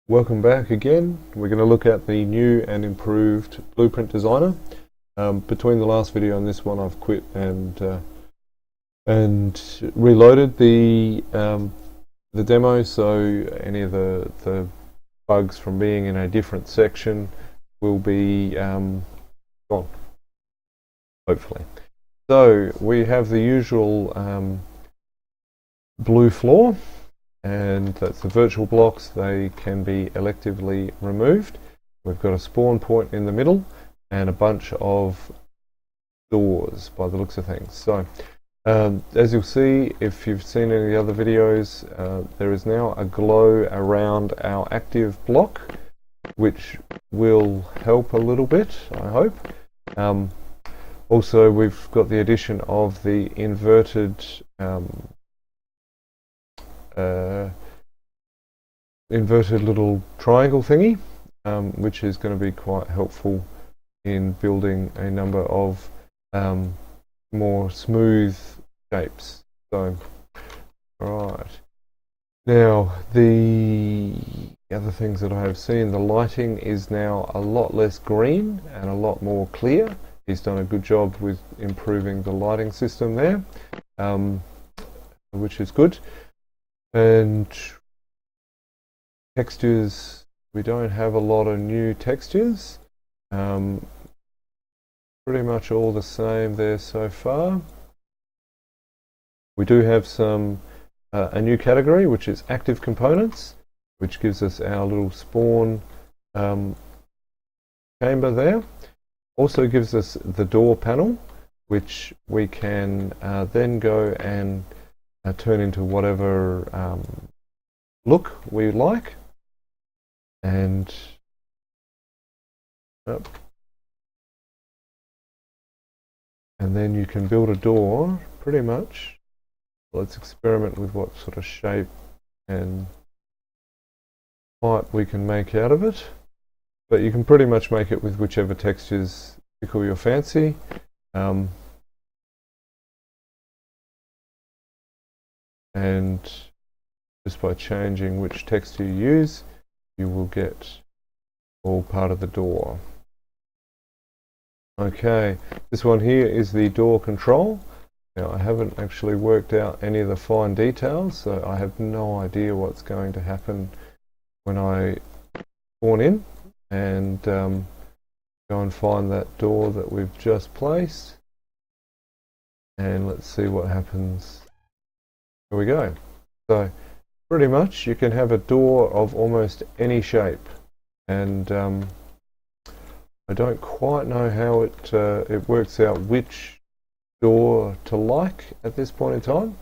Welcome back again. We're going to look at the new and improved Blueprint Designer. Between the last video and this one, I've quit and reloaded the demo, so any of the bugs from being in a different section will be gone, hopefully. So we have the usual blue floor, and that's the virtual blocks. They can be electively removed. We've got a spawn point in the middle and a bunch of doors by the looks of things. So as you'll see, if you've seen any of the other videos, there is now a glow around our active block, which will help a little bit, I hope. Also, we've got the addition of the inverted little triangle thingy, which is going to be quite helpful in building a number of more smooth shapes. So, right. Now, the other things that I have seen, the lighting is now a lot less green and a lot more clear. He's done a good job with improving the lighting system there, which is good. And textures, we don't have a lot of new textures. Pretty much all the same there so far. We do have some a new category, which is active components, which gives us our little spawn chamber there. Also gives us the door panel, which we can then go and turn into whatever look we like. And then you can build a door pretty much. Let's experiment with what sort of shape and height we can make out of it. But you can pretty much make it with whichever textures tickle your fancy. And just by changing which texture you use, you will get all part of the door. Okay, this one here is the door control. Now, I haven't actually worked out any of the fine details, so I have no idea what's going to happen when I spawn in and go and find that door that we've just placed. And let's see what happens. Here we go. So pretty much you can have a door of almost any shape, and I don't quite know how it works out which door to like at this point in time,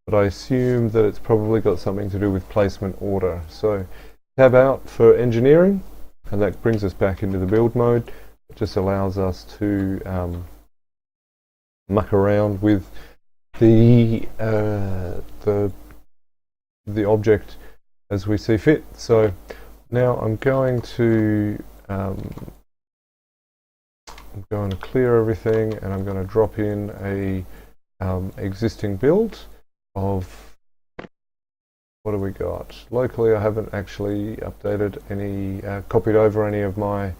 but I assume that it's probably got something to do with placement order. So tab out for engineering, and that brings us back into the build mode. It just allows us to muck around with the object as we see fit. So now I'm going to clear everything, and I'm going to drop in a existing build of, what do we got? Locally, I haven't actually updated any, copied over any of my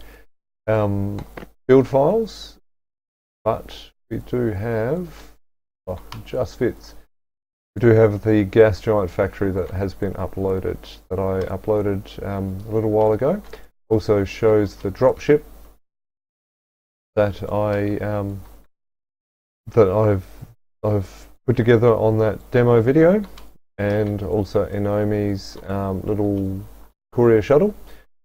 build files, but we do have, oh, it just fits. We do have the gas giant factory that has been uploaded, that I uploaded a little while ago. Also shows the dropship that I've put together on that demo video, and also Inomi's little courier shuttle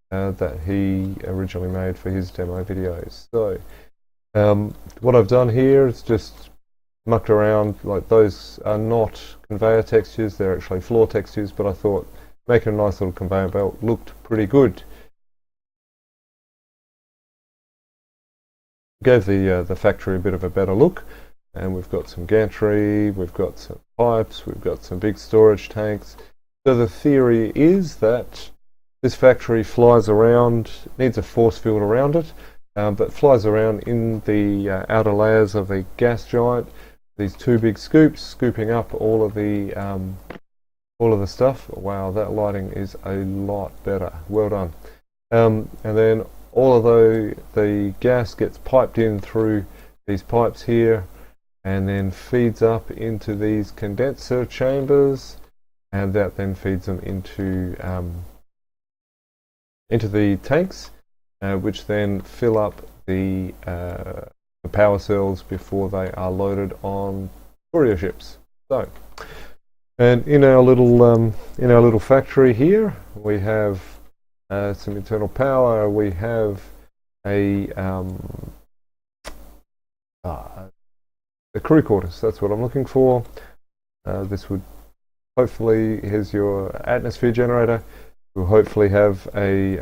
that he originally made for his demo videos. So what I've done here is just mucked around. Like, those are not conveyor textures, they're actually floor textures, but I thought making a nice little conveyor belt looked pretty good. Gave the factory a bit of a better look, and we've got some gantry, we've got some pipes, we've got some big storage tanks. So the theory is that this factory flies around, needs a force field around it, but flies around in the outer layers of a gas giant. These two big scoops scooping up all of the all of the stuff. Wow, that lighting is a lot better. Well done. And then although the gas gets piped in through these pipes here and then feeds up into these condenser chambers, and that then feeds them into the tanks, which then fill up the power cells before they are loaded on courier ships. So, and in our little factory here, we have some internal power. We have a crew quarters. That's what I'm looking for. This would hopefully, here's your atmosphere generator. We'll hopefully have a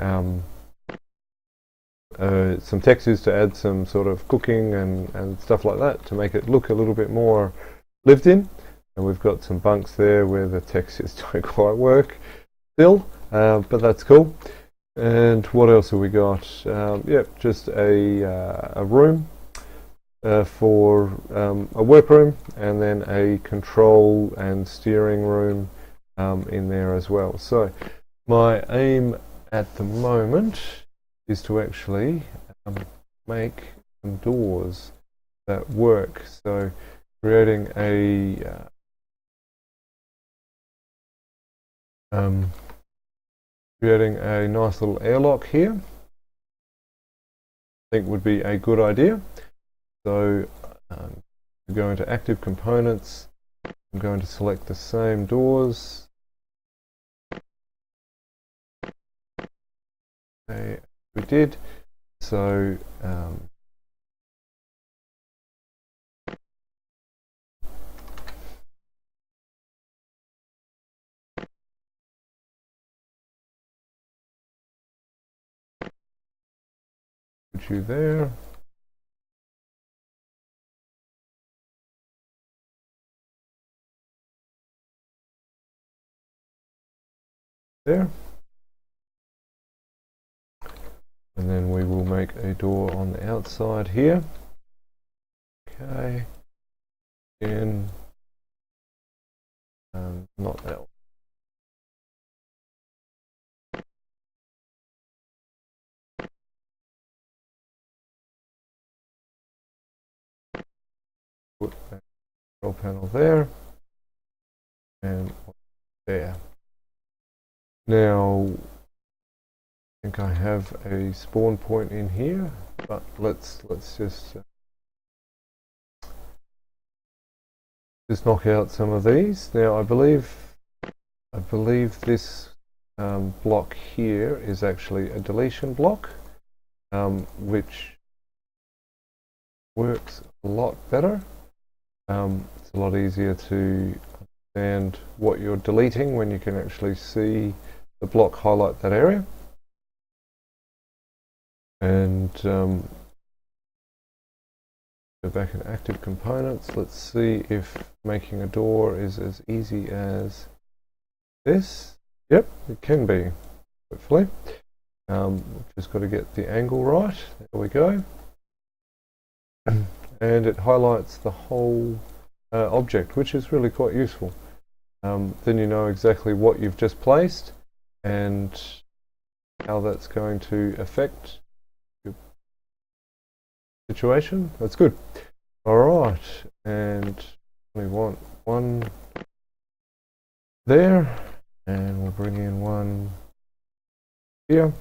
some textures to add some sort of cooking and stuff like that to make it look a little bit more lived in. And we've got some bunks there where the textures don't quite work still, but that's cool. And what else have we got? Yep, just a room for a workroom, and then a control and steering room in there as well. So my aim at the moment is to actually make some doors that work. So creating a nice little airlock here, I think would be a good idea. So we go into active components. I'm going to select the same doors. Okay, we did. So put you there. There. And then we will make a door on the outside here. Okay. Again, not that one. Put that control panel there and there. Now, I think I have a spawn point in here, but let's just knock out some of these. Now, I believe this block here is actually a deletion block, which works a lot better. It's a lot easier to understand what you're deleting when you can actually see the block highlight that area. And go back in active components. Let's see if making a door is as easy as this. Yep, it can be, hopefully. Just got to get the angle right. There we go. And it highlights the whole object, which is really quite useful. Then you know exactly what you've just placed and how that's going to affect your situation. That's good. All right, and we want one there, and we'll bring in one here.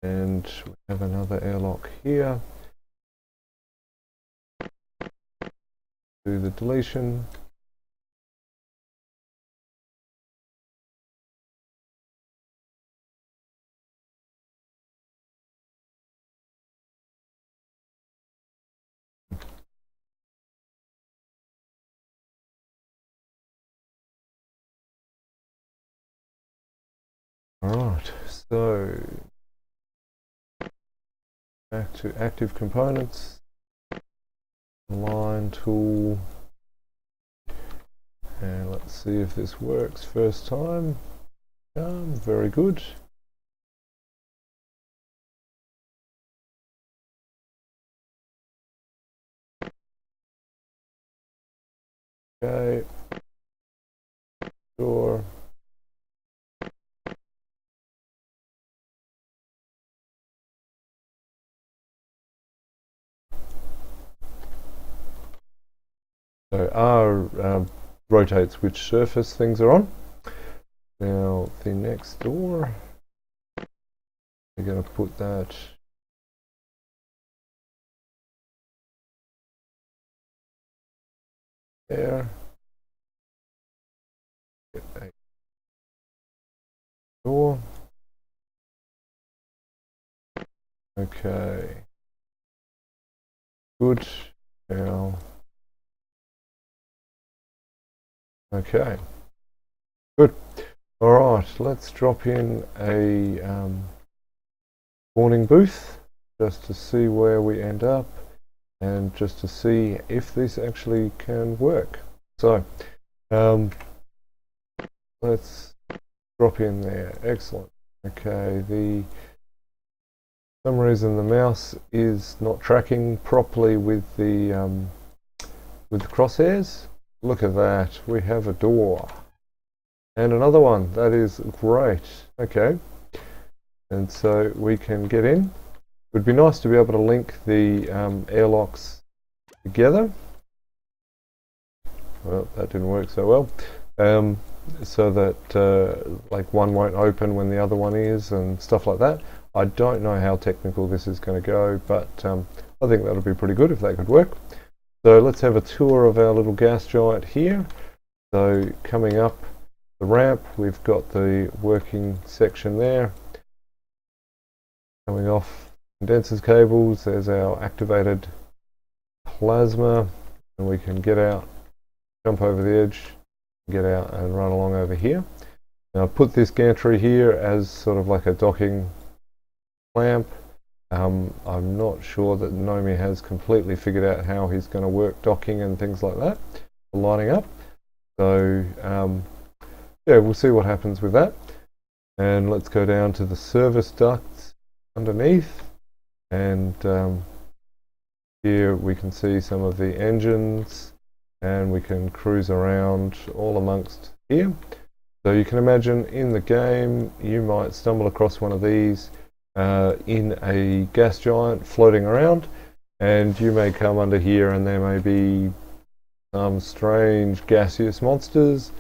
And we have another airlock here. Do the deletion. Alright, so back to active components, line tool, and let's see if this works first time. Very good. Okay. Door. So R rotates which surface things are on. Now the next door, we're going to put that there. Get a door. Okay. Good. Now. Okay. Good. All right. Let's drop in a warning booth just to see where we end up and just to see if this actually can work. So let's drop in there. Excellent. Okay, for some reason the mouse is not tracking properly with the crosshairs. Look at that, we have a door and another one. That is great. Okay, and so we can get in. It would be nice to be able to link the airlocks together. Well, that didn't work so well. So that like one won't open when the other one is and stuff like that. I don't know how technical this is going to go, but I think that'll be pretty good if that could work. So let's have a tour of our little gas giant here. So coming up the ramp, we've got the working section there. Coming off condensers cables, there's our activated plasma, and we can get out, jump over the edge, get out and run along over here. Now I've put this gantry here as sort of like a docking clamp. I'm not sure that Nomi has completely figured out how he's going to work docking and things like that, lining up. So yeah, we'll see what happens with that. And let's go down to the service ducts underneath, and here we can see some of the engines, and we can cruise around all amongst here. So you can imagine in the game you might stumble across one of these in a gas giant floating around, and you may come under here and there may be some strange gaseous monsters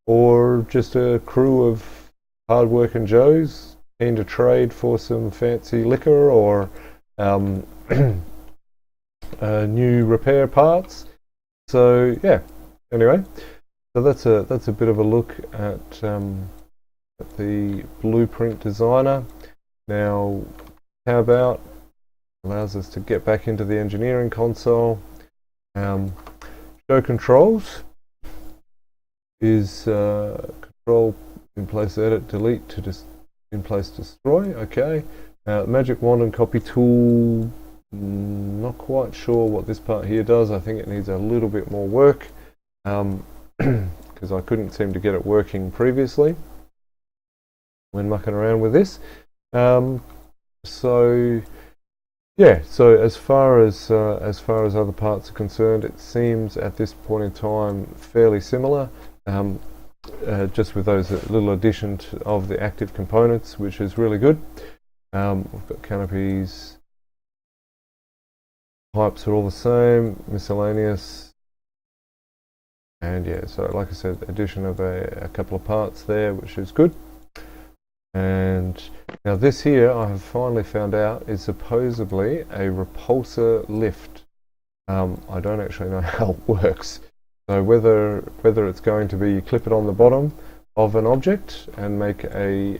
or just a crew of hard-working Joes keen to trade for some fancy liquor or new repair parts. So yeah, anyway, so that's a bit of a look at the Blueprint Designer. Now, how about allows us to get back into the engineering console. Show controls is control in place edit, delete to in place destroy. Okay, magic wand and copy tool. Not quite sure what this part here does. I think it needs a little bit more work because I couldn't seem to get it working previously when mucking around with this. So yeah, so as far as other parts are concerned, it seems at this point in time fairly similar, just with those little addition of the active components, which is really good. We've got canopies, pipes are all the same, miscellaneous, and yeah, so like I said, addition of a couple of parts there, which is good. And now this here, I have finally found out, is supposedly a repulsor lift. I don't actually know how it works. So whether it's going to be you clip it on the bottom of an object and make a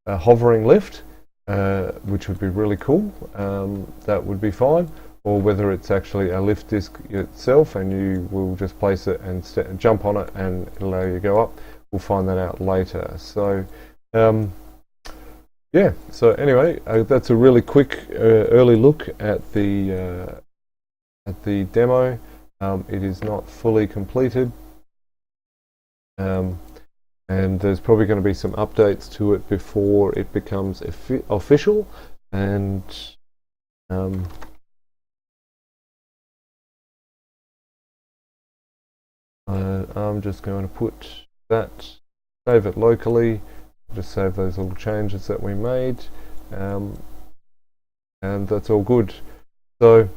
hovering lift, which would be really cool, that would be fine, or whether it's actually a lift disc itself and you will just place it and jump on it and it'll allow you to go up. We'll find that out later. So yeah, so anyway, that's a really quick early look at the demo. It is not fully completed, and there's probably going to be some updates to it before it becomes official. And I'm just going to put that, save it locally, just save those little changes that we made, and that's all good. So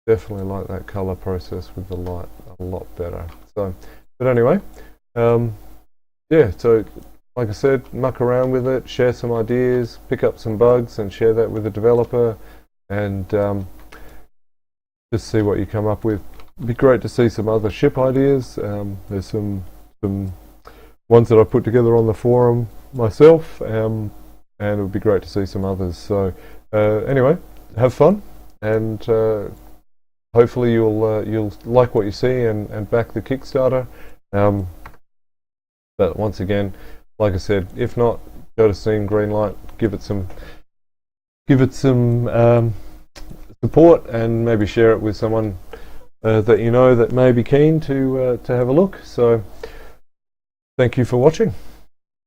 definitely like that color process with the light a lot better. So, but anyway, yeah, so like I said, muck around with it, share some ideas, pick up some bugs and share that with the developer, and just see what you come up with. It'd be great to see some other ship ideas. There's some ones that I put together on the forum myself, and it would be great to see some others. So anyway, have fun, and hopefully you'll like what you see and back the Kickstarter. But once again, like I said, if not, go to Steam Greenlight, give it some support, and maybe share it with someone that you know that may be keen to have a look. So thank you for watching.